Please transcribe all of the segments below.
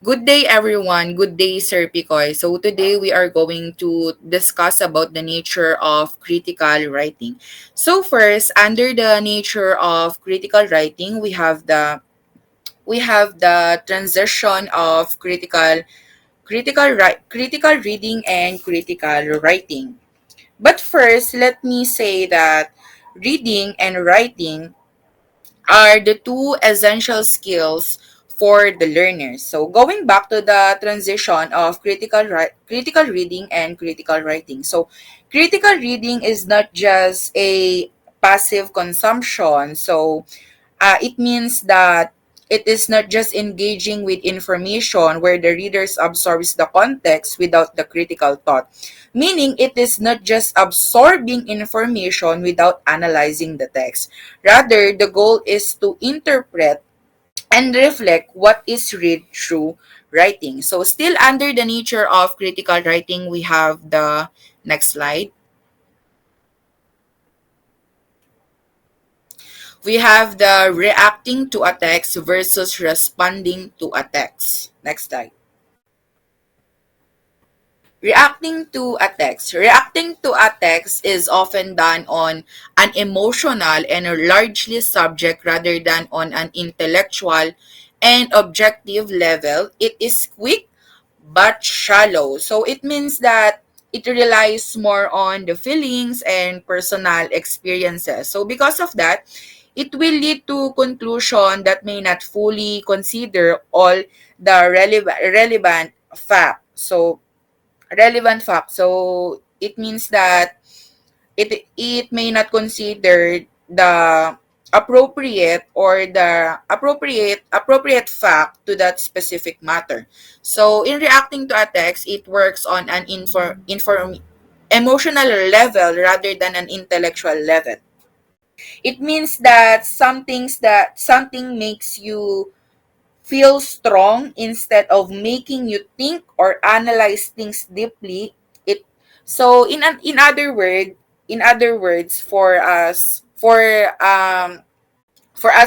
Good day, everyone. Good day, Sir Picoy. So today we are going to discuss about the nature of critical writing. So first, under the nature of critical writing, we have the transition of critical reading and critical writing. But first, let me say that reading and writing are the two essential skills for the learners. So going back to the transition of critical reading and critical writing. So critical reading is not just a passive consumption. So it means that it is not just engaging with information where the readers absorbs the context without the critical thought. Meaning it is not just absorbing information without analyzing the text. Rather, the goal is to interpret and reflect what is read through writing. So still under the nature of critical writing, we have the next slide. We have the reacting to a text versus responding to a text. Next slide. Reacting to a text. Reacting to a text is often done on an emotional and a largely subject rather than on an intellectual and objective level. It is quick but shallow. So it means that it relies more on the feelings and personal experiences. So because of that, it will lead to conclusion that may not fully consider all the relevant facts. So it means that it may not consider the appropriate fact to that specific matter. So in reacting to a text, it works on an emotional level rather than an intellectual level. It means that something makes you feel strong instead of making you think or analyze things deeply. It so in other words, for us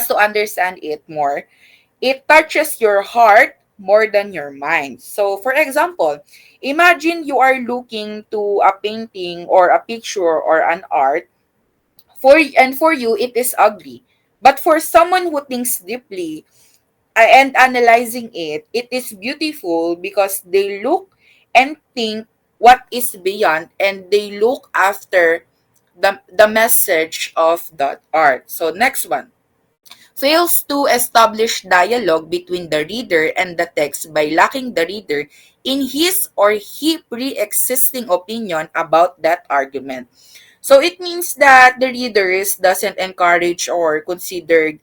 to understand it more, it touches your heart more than your mind. So for example, imagine you are looking to a painting or a picture or an art. For you it is ugly, but for someone who thinks deeply and analyzing it, it is beautiful because they look and think what is beyond, and they look after the message of that art. So next one. Fails to establish dialogue between the reader and the text by locking the reader in his or he pre-existing opinion about that argument. So it means that the readers doesn't encourage or consider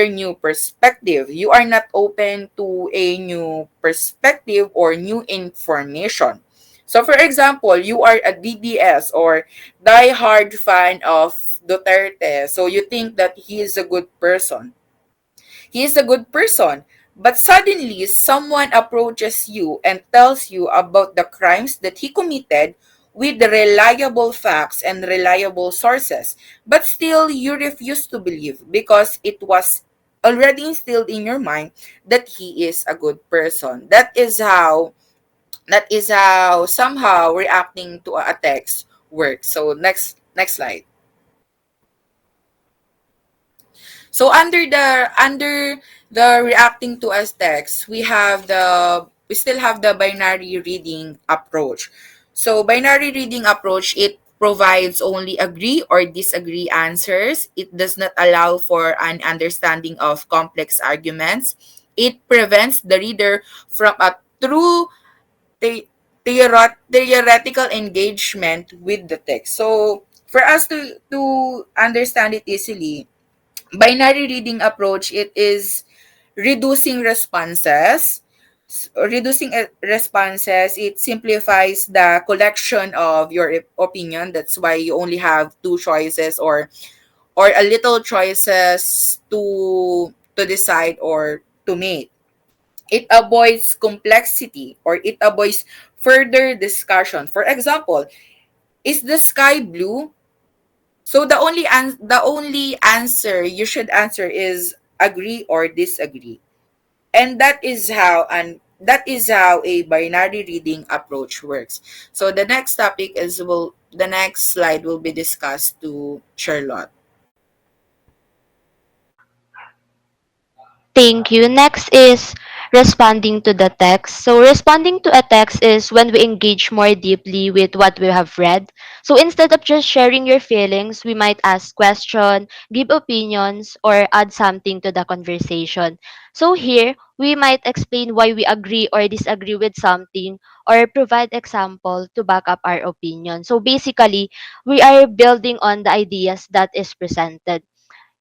new perspective. You are not open to a new perspective or new information. So for example, you are a DDS or die-hard fan of Duterte. So you think that he is a good person. He is a good person. But suddenly, someone approaches you and tells you about the crimes that he committed with reliable facts and reliable sources. But still, you refuse to believe because it was already instilled in your mind that he is a good person. That is how somehow reacting to a text works. So next slide. So under the reacting to as text, we still have the binary reading approach. So binary reading approach, it provides only agree or disagree answers. It does not allow for an understanding of complex arguments. It prevents the reader from a true the- theoretical engagement with the text. So for us to understand it easily, binary reading approach, it is reducing responses. Responses, it simplifies the collection of your opinion. That's why you only have two choices or a little choices to decide or to make. It avoids complexity or it avoids further discussion. For example, is the sky blue? So the only answer you should answer is agree or disagree. And that is how a binary reading approach works. So the next slide will be discussed to Charlotte. Thank you. Next is responding to the text. So responding to a text is when we engage more deeply with what we have read. So instead of just sharing your feelings, we might ask questions, give opinions, or add something to the conversation. So here, we might explain why we agree or disagree with something or provide example to back up our opinion. So basically, we are building on the ideas that is presented.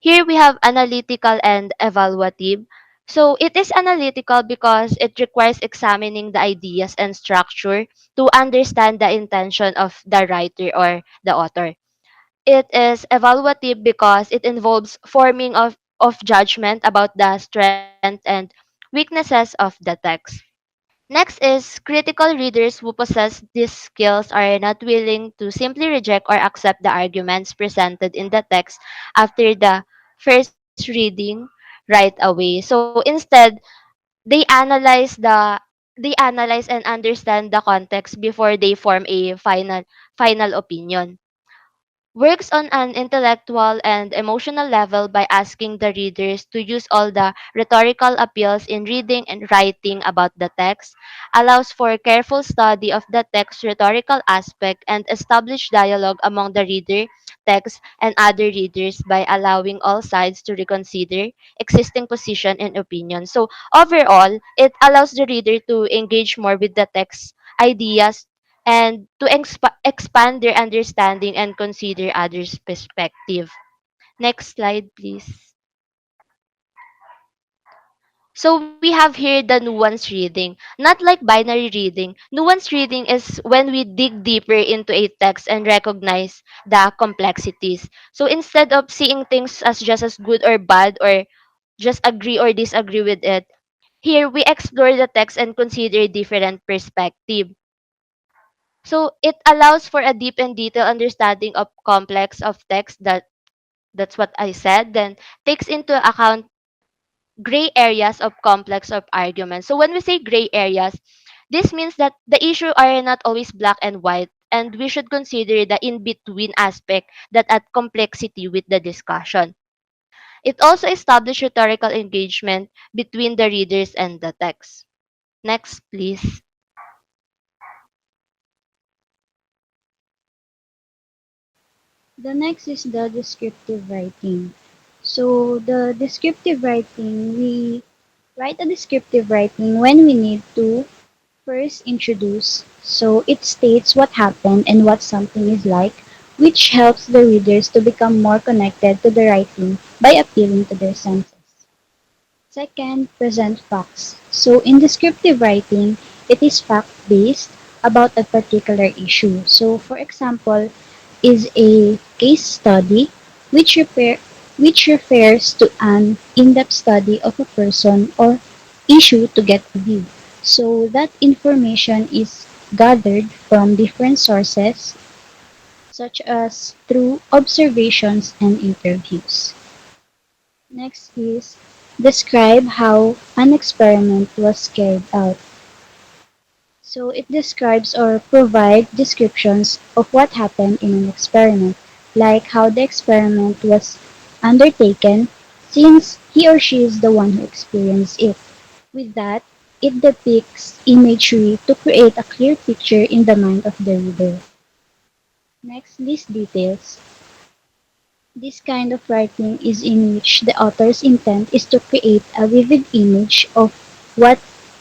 Here we have analytical and evaluative. So it is analytical because it requires examining the ideas and structure to understand the intention of the writer or the author. It is evaluative because it involves forming of judgment about the strength and weaknesses of the text. Next is critical readers who possess these skills are not willing to simply reject or accept the arguments presented in the text after the first reading right away. So instead, they analyze and understand the context before they form a final opinion. Works on an intellectual and emotional level by asking the readers to use all the rhetorical appeals in reading and writing about the text, allows for careful study of the text's rhetorical aspect, and establish dialogue among the reader, text, and other readers by allowing all sides to reconsider existing position and opinion. So overall, it allows the reader to engage more with the text ideas and to expand their understanding and consider others' perspective. Next slide, please. So we have here the nuance reading. Not like binary reading. Nuance reading is when we dig deeper into a text and recognize the complexities. So instead of seeing things as just as good or bad or just agree or disagree with it, here we explore the text and consider different perspective. So it allows for a deep and detailed understanding of complex of text that's what I said. Then takes into account gray areas of complex of arguments. So when we say gray areas, this means that the issue are not always black and white and we should consider the in-between aspect that add complexity with the discussion. It also establishes rhetorical engagement between the readers and the text. Next, please. The next is the descriptive writing. So the descriptive writing, we write a descriptive writing when we need to first introduce. So it states what happened and what something is like, which helps the readers to become more connected to the writing by appealing to their senses. Second, present facts. So in descriptive writing, it is fact-based about a particular issue. So for example, is a case study which refers to an in-depth study of a person or issue to get reviewed. So that information is gathered from different sources such as through observations and interviews. Next is describe how an experiment was carried out. So it describes or provide descriptions of what happened in an experiment, like how the experiment was undertaken since he or she is the one who experienced it. With that, it depicts imagery to create a clear picture in the mind of the reader. Next, list details. This kind of writing is in which the author's intent is to create a vivid image of what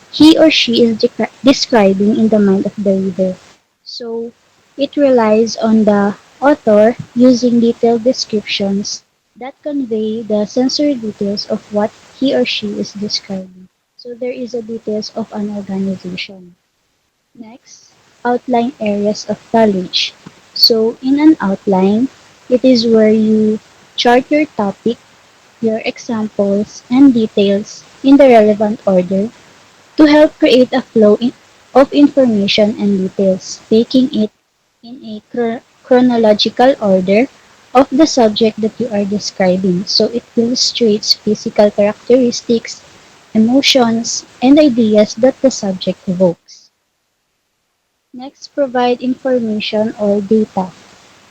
he or she is describing in the mind of the reader. So, it relies on the author using detailed descriptions that convey the sensory details of what he or she is describing. So, there is a details of an organization. Next, outline areas of knowledge. So, in an outline, it is where you chart your topic, your examples, and details in the relevant order to help create a of information and details, taking it in a chronological order of the subject that you are describing. So, it illustrates physical characteristics, emotions, and ideas that the subject evokes. Next, provide information or data.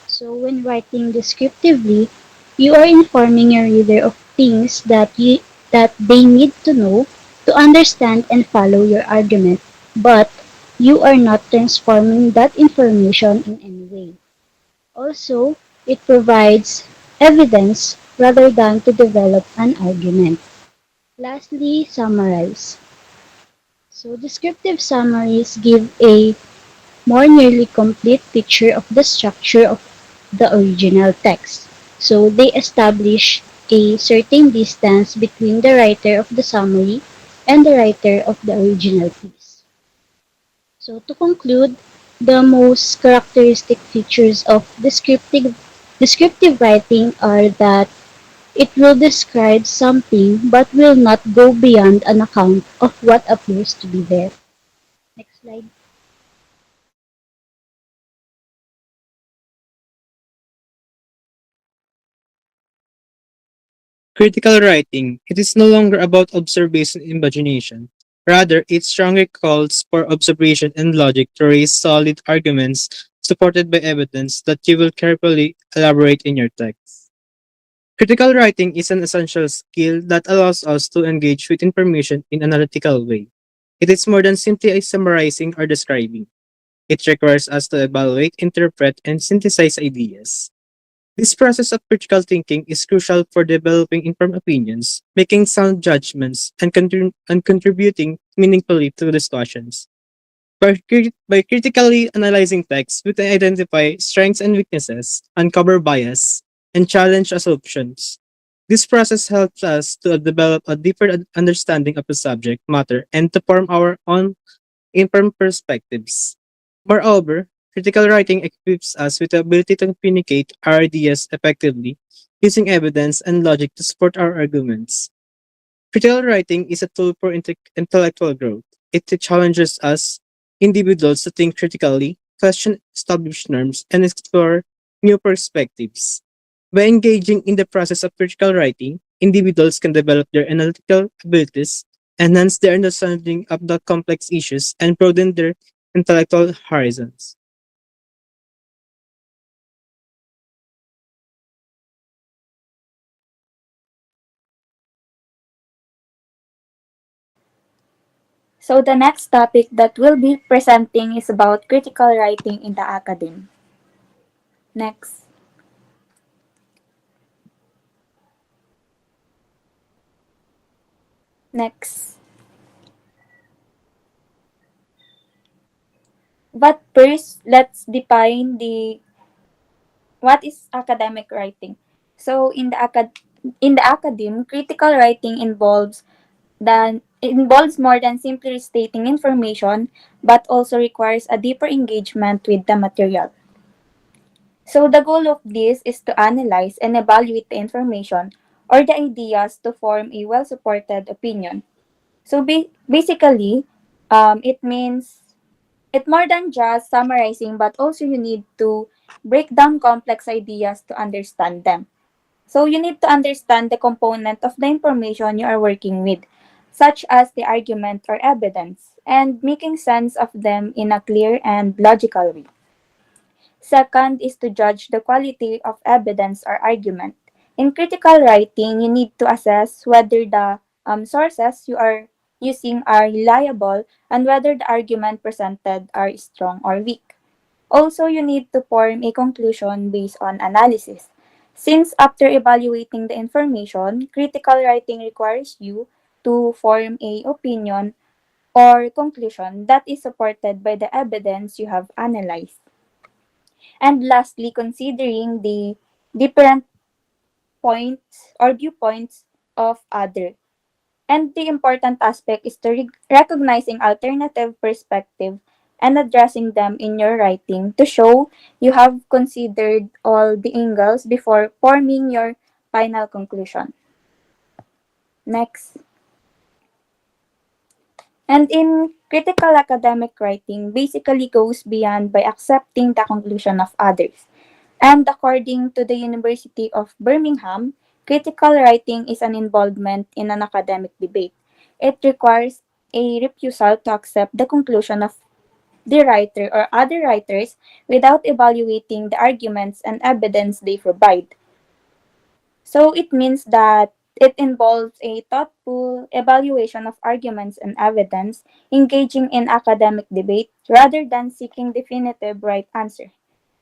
So when writing descriptively, you are informing your reader of things that they need to know to understand and follow your argument, but you are not transforming that information in any way. Also, it provides evidence rather than to develop an argument. Lastly, summarize. So descriptive summaries give a more nearly complete picture of the structure of the original text. So they establish a certain distance between the writer of the summary and the writer of the original piece. So to conclude, the most characteristic features of descriptive writing are that it will describe something but will not go beyond an account of what appears to be there. Next slide. Critical writing, it is no longer about observation and imagination. Rather, it strongly calls for observation and logic to raise solid arguments supported by evidence that you will carefully elaborate in your text. Critical writing is an essential skill that allows us to engage with information in an analytical way. It is more than simply a summarizing or describing. It requires us to evaluate, interpret, and synthesize ideas. This process of critical thinking is crucial for developing informed opinions, making sound judgments, and contributing meaningfully to discussions. By critically analyzing texts, we can identify strengths and weaknesses, uncover bias, and challenge assumptions. This process helps us to develop a deeper understanding of the subject matter and to form our own informed perspectives. Moreover, critical writing equips us with the ability to communicate our ideas effectively, using evidence and logic to support our arguments. Critical writing is a tool for intellectual growth. It challenges us individuals to think critically, question established norms, and explore new perspectives. By engaging in the process of critical writing, individuals can develop their analytical abilities, enhance their understanding of the complex issues, and broaden their intellectual horizons. So the next topic that we'll be presenting is about critical writing in the academe. Next. Next. But first, let's define the what is academic writing. So in the academe, critical writing involves more than simply stating information, but also requires a deeper engagement with the material. So the goal of this is to analyze and evaluate the information or the ideas to form a well-supported opinion. So basically, it means it more than just summarizing, but also you need to break down complex ideas to understand them. So you need to understand the component of the information you are working with, such as the argument or evidence, and making sense of them in a clear and logical way. Second is to judge the quality of evidence or argument. In critical writing, you need to assess whether the sources you are using are reliable and whether the argument presented are strong or weak. Also, you need to form a conclusion based on analysis. Since after evaluating the information, critical writing requires you to form a opinion or conclusion that is supported by the evidence you have analyzed. And lastly, considering the different points or viewpoints of other. And the important aspect is to recognizing alternative perspective and addressing them in your writing to show you have considered all the angles before forming your final conclusion. Next. And in critical academic writing basically goes beyond by accepting the conclusion of others. And according to the University of Birmingham, critical writing is an involvement in an academic debate. It requires a refusal to accept the conclusion of the writer or other writers without evaluating the arguments and evidence they provide. So it means that it involves a thoughtful evaluation of arguments and evidence, engaging in academic debate rather than seeking definitive right answer.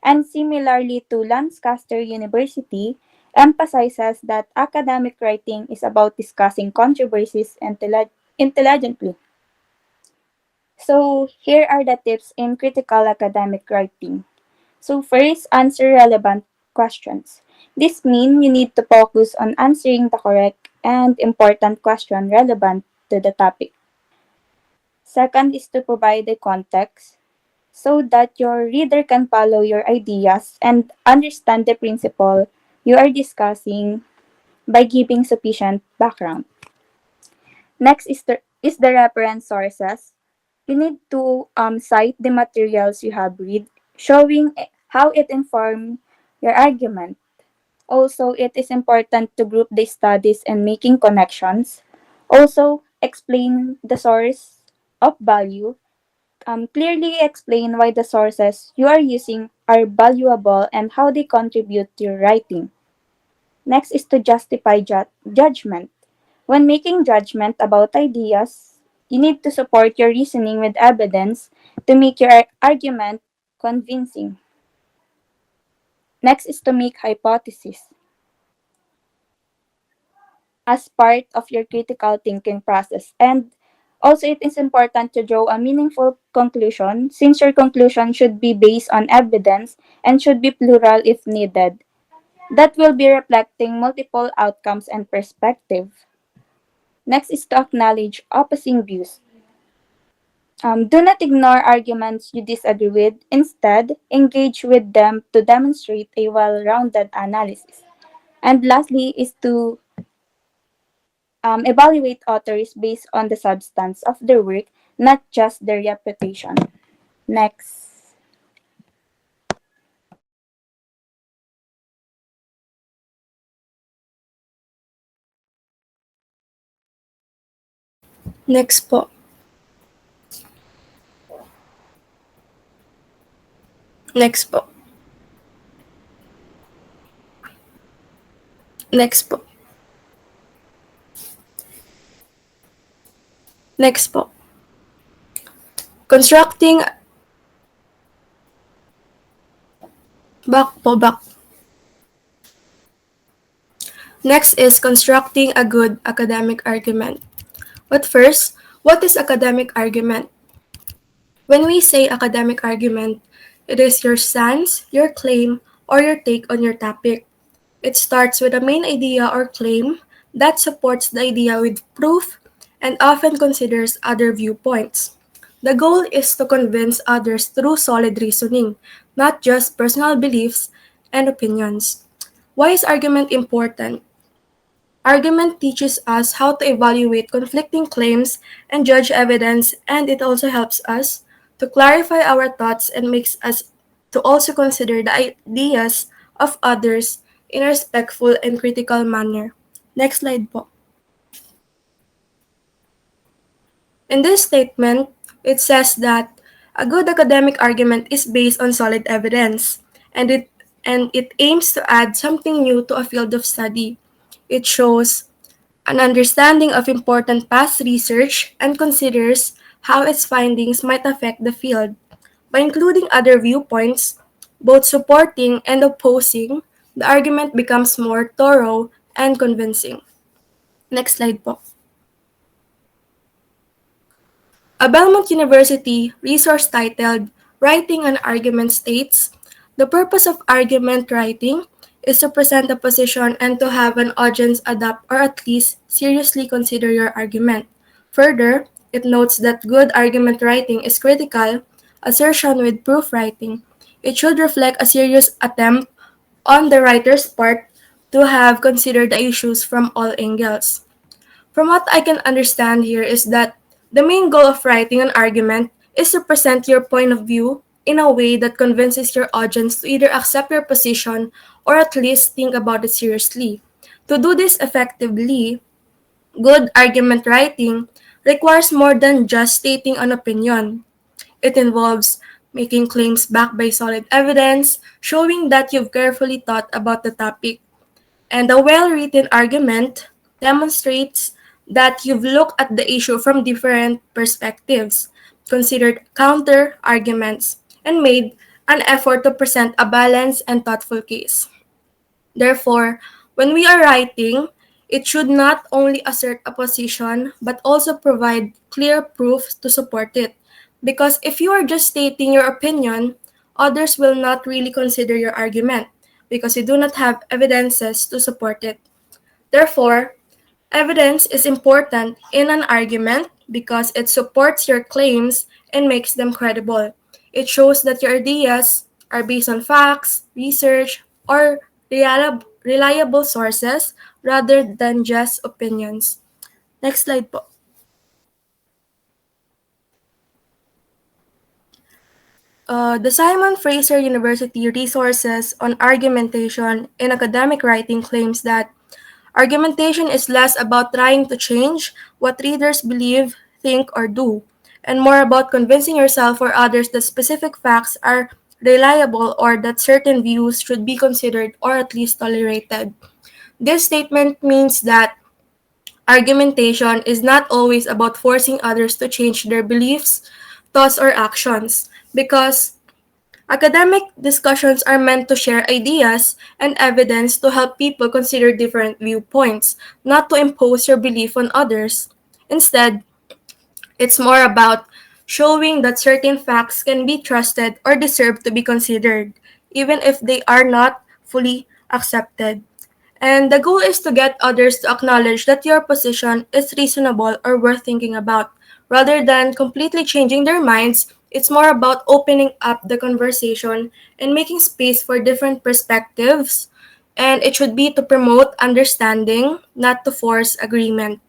And similarly to Lancaster University, emphasizes that academic writing is about discussing controversies intelligently. So here are the tips in critical academic writing. So first, answer relevant questions. This means you need to focus on answering the correct and important question relevant to the topic. Second is to provide the context so that your reader can follow your ideas and understand the principle you are discussing by giving sufficient background. Next is the reference sources. You need to cite the materials you have read, showing how it informed your argument. Also, it is important to group the studies and making connections. Also, explain the source of value. Clearly explain why the sources you are using are valuable and how they contribute to your writing. Next is to justify judgment. When making judgment about ideas, you need to support your reasoning with evidence to make your argument convincing. Next is to make hypotheses as part of your critical thinking process. And also, it is important to draw a meaningful conclusion since your conclusion should be based on evidence and should be plural if needed. That will be reflecting multiple outcomes and perspective. Next is to acknowledge opposing views. Do not ignore arguments you disagree with. Instead, engage with them to demonstrate a well-rounded analysis. And lastly is to evaluate authors based on the substance of their work, not just their reputation. Next. Next po. Next po. Next po. Next po. Constructing back po back. Next is constructing a good academic argument. But first, what is academic argument? When we say academic argument, it is your stance, your claim, or your take on your topic. It starts with a main idea or claim that supports the idea with proof and often considers other viewpoints. The goal is to convince others through solid reasoning, not just personal beliefs and opinions. Why is argument important? Argument teaches us how to evaluate conflicting claims and judge evidence, and it also helps us to clarify our thoughts and makes us to also consider the ideas of others in a respectful and critical manner. Next slide po. In this statement, it says that a good academic argument is based on solid evidence, and it aims to add something new to a field of study. It shows an understanding of important past research and considers how its findings might affect the field. By including other viewpoints, both supporting and opposing, the argument becomes more thorough and convincing. Next slide po. A Belmont University resource titled Writing an Argument states, the purpose of argument writing is to present a position and to have an audience adapt or at least seriously consider your argument. Further, it notes that good argument writing is critical assertion with proof writing. It should reflect a serious attempt on the writer's part to have considered the issues from all angles. From what I can understand here is that the main goal of writing an argument is to present your point of view in a way that convinces your audience to either accept your position or at least think about it seriously. To do this effectively, good argument writing requires more than just stating an opinion. It involves making claims backed by solid evidence, showing that you've carefully thought about the topic. And a well written argument demonstrates that you've looked at the issue from different perspectives, considered counter arguments, and made an effort to present a balanced and thoughtful case. Therefore, when we are writing, it should not only assert a position but also provide clear proof to support it. Because if you are just stating your opinion, others will not really consider your argument because you do not have evidences to support it. Therefore, evidence is important in an argument because it supports your claims and makes them credible. It shows that your ideas are based on facts, research, or reliable sources rather than just opinions. Next slide po. The Simon Fraser University Resources on Argumentation in Academic Writing claims that argumentation is less about trying to change what readers believe, think, or do, and more about convincing yourself or others that specific facts are reliable or that certain views should be considered or at least tolerated. This statement means that argumentation is not always about forcing others to change their beliefs, thoughts, or actions, because academic discussions are meant to share ideas and evidence to help people consider different viewpoints, not to impose your belief on others. Instead, it's more about showing that certain facts can be trusted or deserve to be considered, even if they are not fully accepted. And the goal is to get others to acknowledge that your position is reasonable or worth thinking about. Rather than completely changing their minds, it's more about opening up the conversation and making space for different perspectives. And it should be to promote understanding, not to force agreement.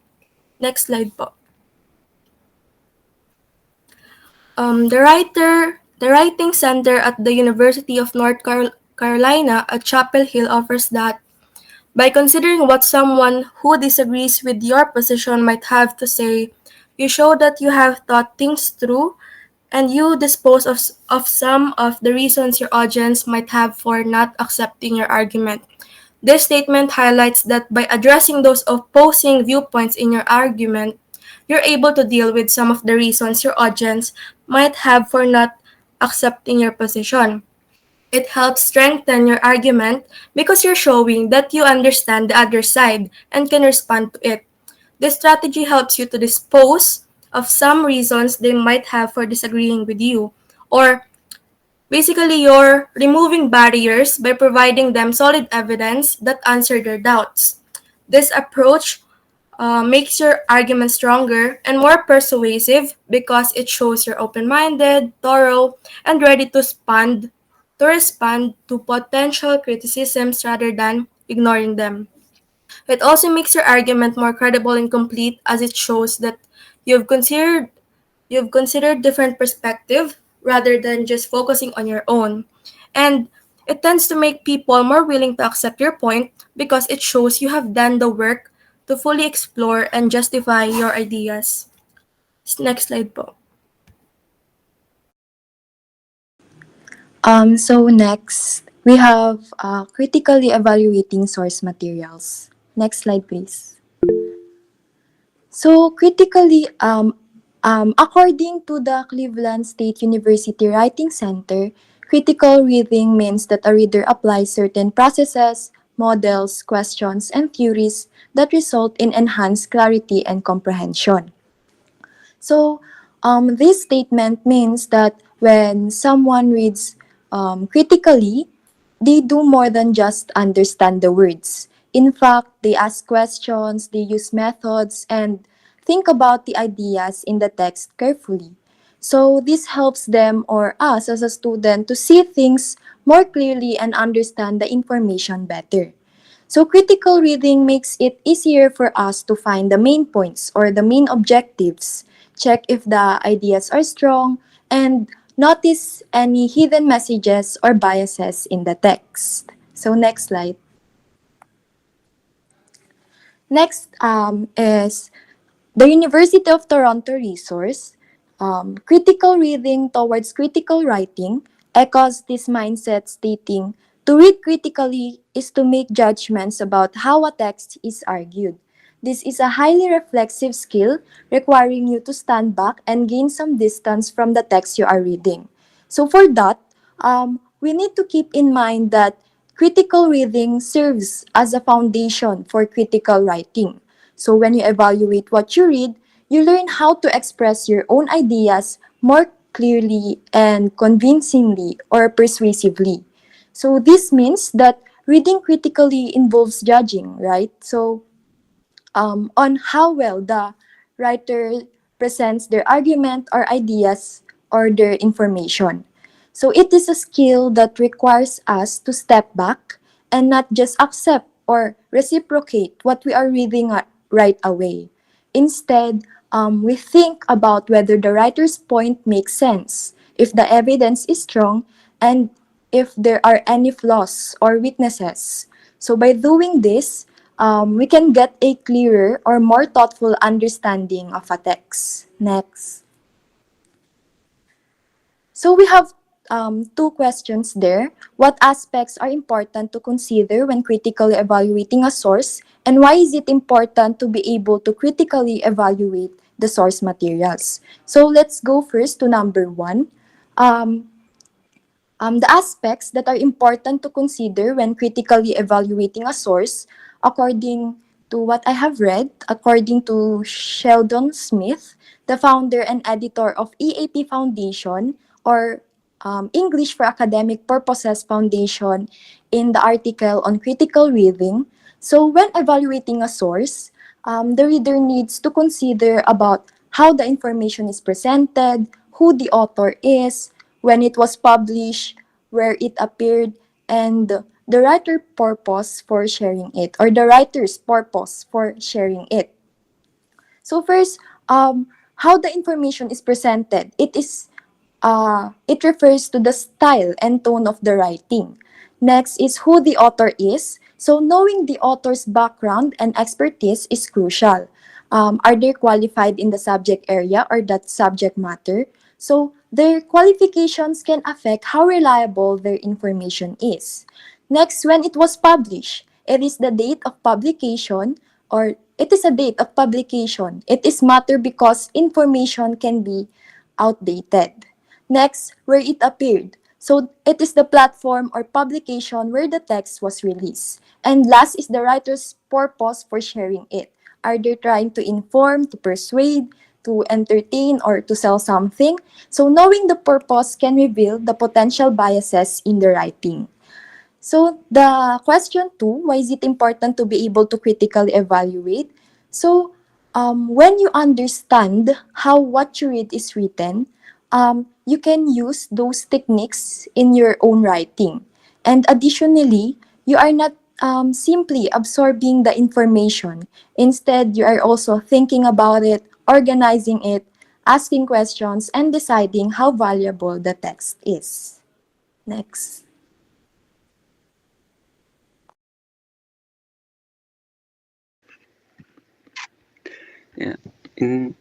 Next slide po. The Writing Center at the University of Carolina at Chapel Hill offers that by considering what someone who disagrees with your position might have to say, you show that you have thought things through and you dispose of some of the reasons your audience might have for not accepting your argument. This statement highlights that by addressing those opposing viewpoints in your argument, you're able to deal with some of the reasons your audience might have for not accepting your position. It helps strengthen your argument because you're showing that you understand the other side and can respond to it. This strategy helps you to dispose of some reasons they might have for disagreeing with you, or basically, you're removing barriers by providing them solid evidence that answer their doubts. This approach makes your argument stronger and more persuasive because it shows you're open-minded, thorough, and ready to respond to potential criticisms rather than ignoring them. It also makes your argument more credible and complete as it shows that you've considered you've considered different perspectives rather than just focusing on your own. And it tends to make people more willing to accept your point because it shows you have done the work to fully explore and justify your ideas. Next slide po. So next, we have critically evaluating source materials. Next slide, please. So according to the Cleveland State University Writing Center, critical reading means that a reader applies certain processes, models, questions, and theories that result in enhanced clarity and comprehension. So, this statement means that when someone reads critically, they do more than just understand the words. In fact, they ask questions, they use methods, and think about the ideas in the text carefully. So, this helps them or us as a student to see things more clearly and understand the information better. So critical reading makes it easier for us to find the main points or the main objectives, check if the ideas are strong, and notice any hidden messages or biases in the text. So next slide. Next is The University of Toronto resource, Critical Reading Towards Critical Writing, echoes this mindset, stating, to read critically is to make judgments about how a text is argued. This is a highly reflexive skill requiring you to stand back and gain some distance from the text you are reading. So for that, we need to keep in mind that critical reading serves as a foundation for critical writing. So when you evaluate what you read, you learn how to express your own ideas more clearly and convincingly or persuasively. So this means that reading critically involves judging, right? So on how well the writer presents their argument or ideas or their information. So it is a skill that requires us to step back and not just accept or reciprocate what we are reading right away. Instead, we think about whether the writer's point makes sense, if the evidence is strong, and if there are any flaws or weaknesses. So by doing this, we can get a clearer or more thoughtful understanding of a text. Next. So we have two questions there. What aspects are important to consider when critically evaluating a source? And why is it important to be able to critically evaluate the source materials? So let's go first to number one. Um, the aspects that are important to consider when critically evaluating a source, according to what I have read, according to Sheldon Smith, the founder and editor of EAP Foundation, or English for Academic Purposes Foundation, in the article on critical reading. So when evaluating a source, the reader needs to consider about how the information is presented, who the author is, when it was published, where it appeared, and the writer purpose for sharing it, or the writer's purpose for sharing it. So first, how the information is presented. It refers to the style and tone of the writing. Next is who the author is. So knowing the author's background and expertise is crucial. Are they qualified in the subject area or that subject matter? So their qualifications can affect how reliable their information is. Next, when it was published, it is the date of publication, or it is a date of publication. It is matter because information can be outdated. Next, where it appeared. So it is the platform or publication where the text was released. And last is the writer's purpose for sharing it. Are they trying to inform, to persuade, to entertain, or to sell something? So knowing the purpose can reveal the potential biases in the writing. So the question two, why is it important to be able to critically evaluate? So when you understand how what you read is written, you can use those techniques in your own writing. And additionally, you are not simply absorbing the information. Instead, you are also thinking about it, organizing it, asking questions, and deciding how valuable the text is. Next. Yeah. In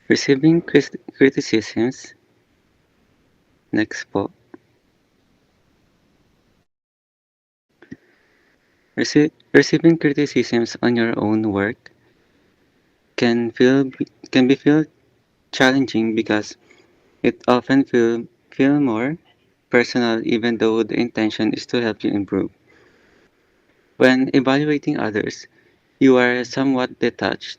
receiving criticisms, next po. Receiving criticisms on your own work can feel can be feel challenging because it often feel more personal even though the intention is to help you improve. When evaluating others, you are somewhat detached,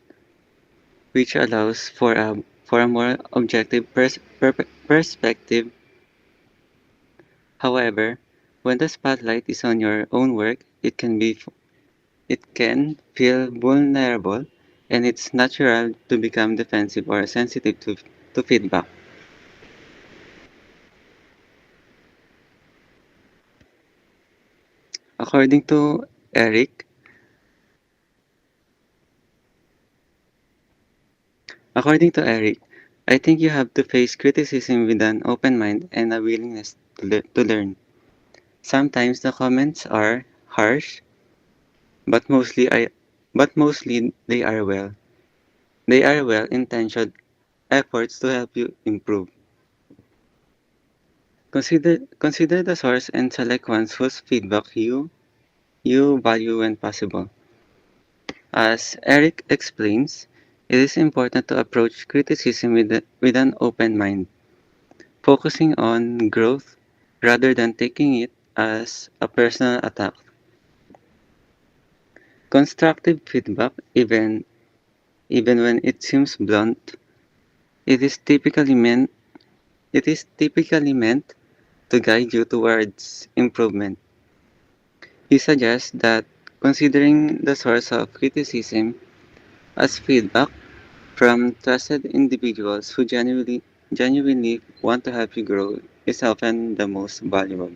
which allows for a more objective perspective. However, when the spotlight is on your own work, it can feel vulnerable, and it's natural to become defensive or sensitive to feedback. According to Eric, according to Eric, I think you have to face criticism with an open mind and a willingness to learn. Sometimes the comments are harsh, but mostly they are well. They are well-intentioned efforts to help you improve. Consider the source and select ones whose feedback you value when possible. As Eric explains, it is important to approach criticism with an open mind, focusing on growth rather than taking it as a personal attack. Constructive feedback, even when it seems blunt, it is typically meant it is typically meant to guide you towards improvement. He suggests that considering the source of criticism as feedback from trusted individuals who genuinely want to help you grow is often the most valuable.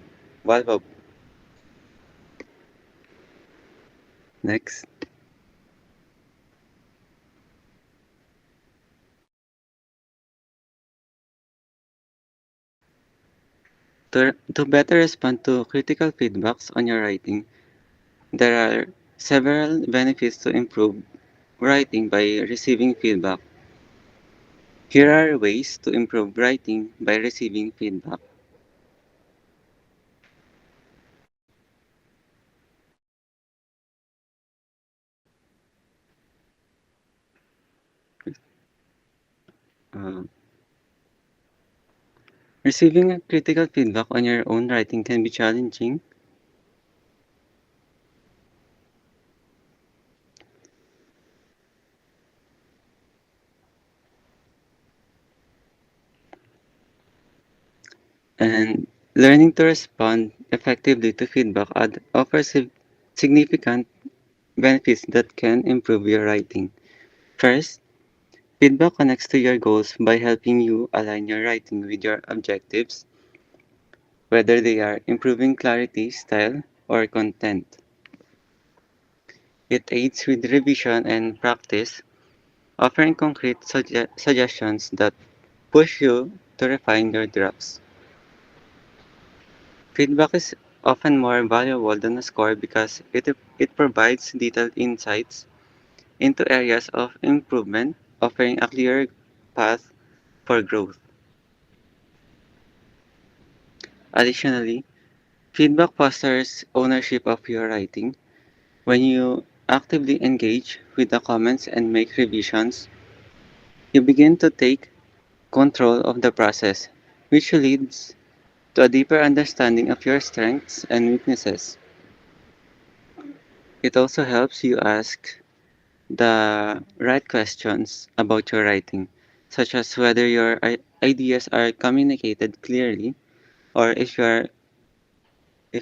Next, to better respond to critical feedbacks on your writing, there are several benefits to improve writing by receiving feedback. Here are ways to improve writing by receiving feedback. Uh, Receiving critical feedback on your own writing can be challenging, and learning to respond effectively to feedback offers significant benefits that can improve your writing. First, feedback connects to your goals by helping you align your writing with your objectives, whether they are improving clarity, style, or content. It aids with revision and practice, offering concrete suggestions that push you to refine your drafts. Feedback is often more valuable than a score because it provides detailed insights into areas of improvement, offering a clear path for growth. Additionally, feedback fosters ownership of your writing. When you actively engage with the comments and make revisions, you begin to take control of the process, which leads to a deeper understanding of your strengths and weaknesses. It also helps you ask the right questions about your writing, such as whether your ideas are communicated clearly or if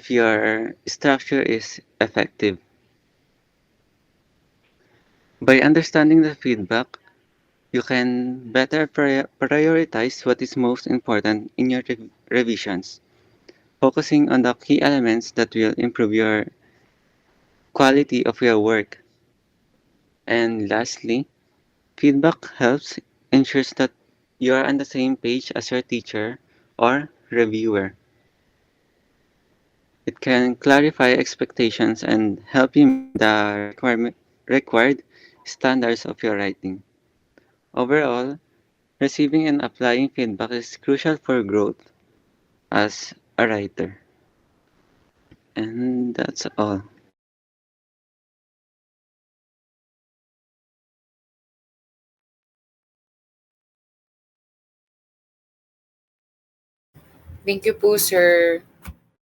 your structure is effective. By understanding the feedback, you can better prioritize what is most important in your revisions, focusing on the key elements that will improve your quality of your work. And lastly, feedback helps ensures that you are on the same page as your teacher or reviewer. It can clarify expectations and help you meet the required standards of your writing. Overall, receiving and applying feedback is crucial for growth as a writer. And that's all. Thank you po, sir.